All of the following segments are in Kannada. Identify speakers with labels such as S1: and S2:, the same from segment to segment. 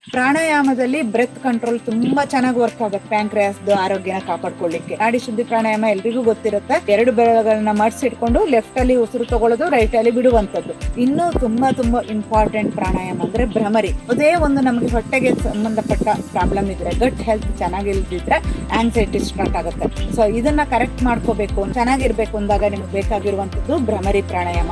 S1: ಪ್ರಾಣಾಯಾಮದಲ್ಲಿ ಬ್ರೆತ್ ಕಂಟ್ರೋಲ್ ತುಂಬಾ ಚೆನ್ನಾಗಿ ವರ್ಕ್ ಆಗುತ್ತೆ. ಪ್ಯಾಂಕ್ರಿಯಾಸ್ದು ಆರೋಗ್ಯನ ಕಾಪಾಡ್ಕೊಳ್ಳಿಕ್ಕೆ ನಾಡಿ ಶುದ್ಧಿ ಪ್ರಾಣಾಯಾಮ ಎಲ್ರಿಗೂ ಗೊತ್ತಿರುತ್ತೆ. 2 ಬೆರಳುಗಳನ್ನ ಮಡ್ಸಿಟ್ಕೊಂಡು ಲೆಫ್ಟ್ ಅಲ್ಲಿ ಉಸಿರು ತಗೊಳ್ಳೋದು, ರೈಟ್ ಅಲ್ಲಿ ಬಿಡುವಂತದ್ದು. ಇನ್ನು ತುಂಬಾ ಇಂಪಾರ್ಟೆಂಟ್ ಪ್ರಾಣಾಯಾಮ ಅಂದ್ರೆ ಭ್ರಮರಿ. ಅದೇ ಒಂದು ನಮಗೆ ಹೊಟ್ಟೆಗೆ ಸಂಬಂಧಪಟ್ಟ ಪ್ರಾಬ್ಲಮ್ ಇದ್ರೆ, ಗಟ್ ಹೆಲ್ತ್ ಚೆನ್ನಾಗಿಲ್ದಿದ್ರೆ ಆಂಗ್ಸೈಟಿ ಸ್ಟಾರ್ಟ್ ಆಗುತ್ತೆ. ಸೊ ಇದನ್ನ ಕರೆಕ್ಟ್ ಮಾಡ್ಕೋಬೇಕು, ಚೆನ್ನಾಗಿರ್ಬೇಕು ಅಂದಾಗ ನಿಮ್ಗೆ ಬೇಕಾಗಿರುವಂತದ್ದು ಭ್ರಮರಿ ಪ್ರಾಣಾಯಾಮ.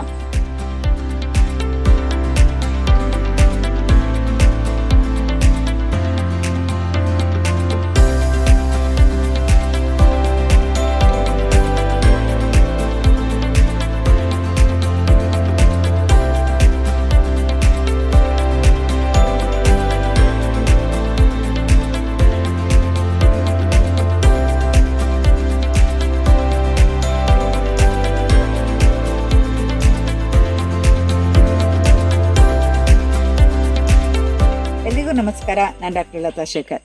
S1: ನಮಸ್ಕಾರ, ನಾನು ಡಾಕ್ಟರ್ ಲತಾ ಶೇಖರ್.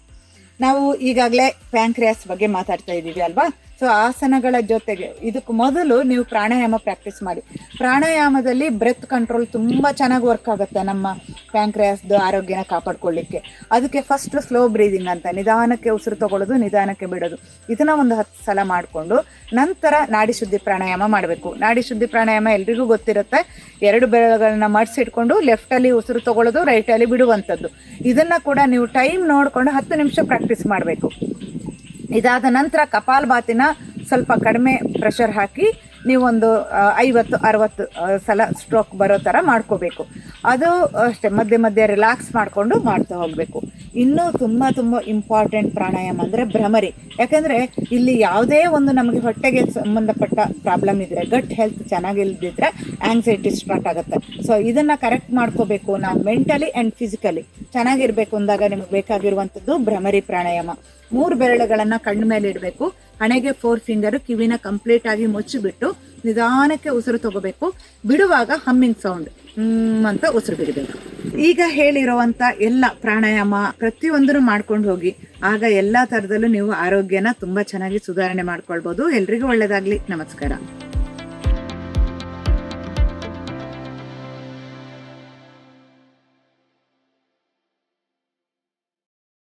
S1: ನಾವು ಈಗಾಗಲೇ ಪ್ಯಾಂಕ್ರಿಯಾಸ್ ಬಗ್ಗೆ ಮಾತಾಡ್ತಾ ಇದ್ದೀವಿ ಅಲ್ವಾ. ಸೊ ಆಸನಗಳ ಜೊತೆಗೆ ಇದಕ್ಕೆ ಮೊದಲು ನೀವು ಪ್ರಾಣಾಯಾಮ ಪ್ರಾಕ್ಟೀಸ್ ಮಾಡಿ. ಪ್ರಾಣಾಯಾಮದಲ್ಲಿ ಬ್ರೆತ್ ಕಂಟ್ರೋಲ್ ತುಂಬ ಚೆನ್ನಾಗಿ ವರ್ಕ್ ಆಗುತ್ತೆ ನಮ್ಮ ಪ್ಯಾಂಕ್ರಿಯಾಸ್ದು ಆರೋಗ್ಯನ ಕಾಪಾಡ್ಕೊಳ್ಳಿಕ್ಕೆ. ಅದಕ್ಕೆ ಫಸ್ಟ್ ಸ್ಲೋ ಬ್ರೀದಿಂಗ್ ಅಂತ, ನಿಧಾನಕ್ಕೆ ಉಸಿರು ತಗೊಳ್ಳೋದು, ನಿಧಾನಕ್ಕೆ ಬಿಡೋದು. ಇದನ್ನ ಒಂದು 10 ಸಲ ಮಾಡಿಕೊಂಡು ನಂತರ ನಾಡಿ ಶುದ್ಧಿ ಪ್ರಾಣಾಯಾಮ ಮಾಡಬೇಕು. ನಾಡಿ ಶುದ್ಧಿ ಪ್ರಾಣಾಯಾಮ ಎಲ್ರಿಗೂ ಗೊತ್ತಿರುತ್ತೆ. 2 ಬೆರಳುಗಳನ್ನ ಮಡ್ಸಿಟ್ಕೊಂಡು ಲೆಫ್ಟಲ್ಲಿ ಉಸಿರು ತಗೊಳ್ಳೋದು, ರೈಟಲ್ಲಿ ಬಿಡುವಂಥದ್ದು. ಇದನ್ನು ಕೂಡ ನೀವು ಟೈಮ್ ನೋಡಿಕೊಂಡು 10 ನಿಮಿಷ ಪ್ರಾಕ್ಟೀಸ್ ಮಾಡಬೇಕು. ಇದಾದ ನಂತರ ಕಪಾಲಭಾತಿನ ಸ್ವಲ್ಪ ಕಡಿಮೆ ಪ್ರೆಷರ್ ಹಾಕಿ ನೀವೊಂದು 50-60 ಸಲ ಸ್ಟ್ರೋಕ್ ಬರೋ ಥರ ಮಾಡ್ಕೋಬೇಕು. ಅದು ಅಷ್ಟೇ ಮಧ್ಯೆ ರಿಲ್ಯಾಕ್ಸ್ ಮಾಡಿಕೊಂಡು ಮಾಡ್ತಾ ಹೋಗಬೇಕು. ಇನ್ನೂ ತುಂಬ ಇಂಪಾರ್ಟೆಂಟ್ ಪ್ರಾಣಾಯಾಮ ಅಂದರೆ ಭ್ರಮರಿ. ಯಾಕೆಂದರೆ ಇಲ್ಲಿ ಯಾವುದೇ ಒಂದು ನಮಗೆ ಹೊಟ್ಟೆಗೆ ಸಂಬಂಧಪಟ್ಟ ಪ್ರಾಬ್ಲಮ್ ಇದ್ದರೆ, ಗಟ್ ಹೆಲ್ತ್ ಚೆನ್ನಾಗಿಲ್ದಿದ್ರೆ ಆಂಗ್ಸೈಟಿ ಸ್ಟಾರ್ಟ್ ಆಗುತ್ತೆ. ಸೊ ಇದನ್ನು ಕರೆಕ್ಟ್ ಮಾಡ್ಕೋಬೇಕು. ನಾವು ಮೆಂಟಲಿ ಆ್ಯಂಡ್ ಫಿಸಿಕಲಿ ಚೆನ್ನಾಗಿರಬೇಕು ಅಂದಾಗ ನಿಮಗೆ ಬೇಕಾಗಿರುವಂಥದ್ದು ಭ್ರಮರಿ ಪ್ರಾಣಾಯಾಮ. 3 ಬೆರಳುಗಳನ್ನು ಕಣ್ಣು ಮೇಲೆ ಇಡಬೇಕು. ಹಣೆಗೆ 4 ಫಿಂಗರು, ಕಿವಿನ ಕಂಪ್ಲೀಟ್ ಆಗಿ ಮುಚ್ಚಿಬಿಟ್ಟು ನಿಧಾನಕ್ಕೆ ಉಸಿರು ತಗೋಬೇಕು. ಬಿಡುವಾಗ ಹಮ್ಮಿಂಗ್ ಸೌಂಡ್ ಅಂತ ಉಸಿರು ಬಿಡಬೇಕು. ಈಗ ಹೇಳಿರುವಂಥ ಎಲ್ಲ ಪ್ರಾಣಾಯಾಮ ಪ್ರತಿಯೊಂದನ್ನು ಮಾಡ್ಕೊಂಡು ಹೋಗಿ. ಆಗ ಎಲ್ಲ ಥರದಲ್ಲೂ ನೀವು ಆರೋಗ್ಯನ ತುಂಬ ಚೆನ್ನಾಗಿ ಸುಧಾರಣೆ ಮಾಡ್ಕೊಳ್ಬೋದು. ಎಲ್ರಿಗೂ ಒಳ್ಳೆಯದಾಗಲಿ. ನಮಸ್ಕಾರ.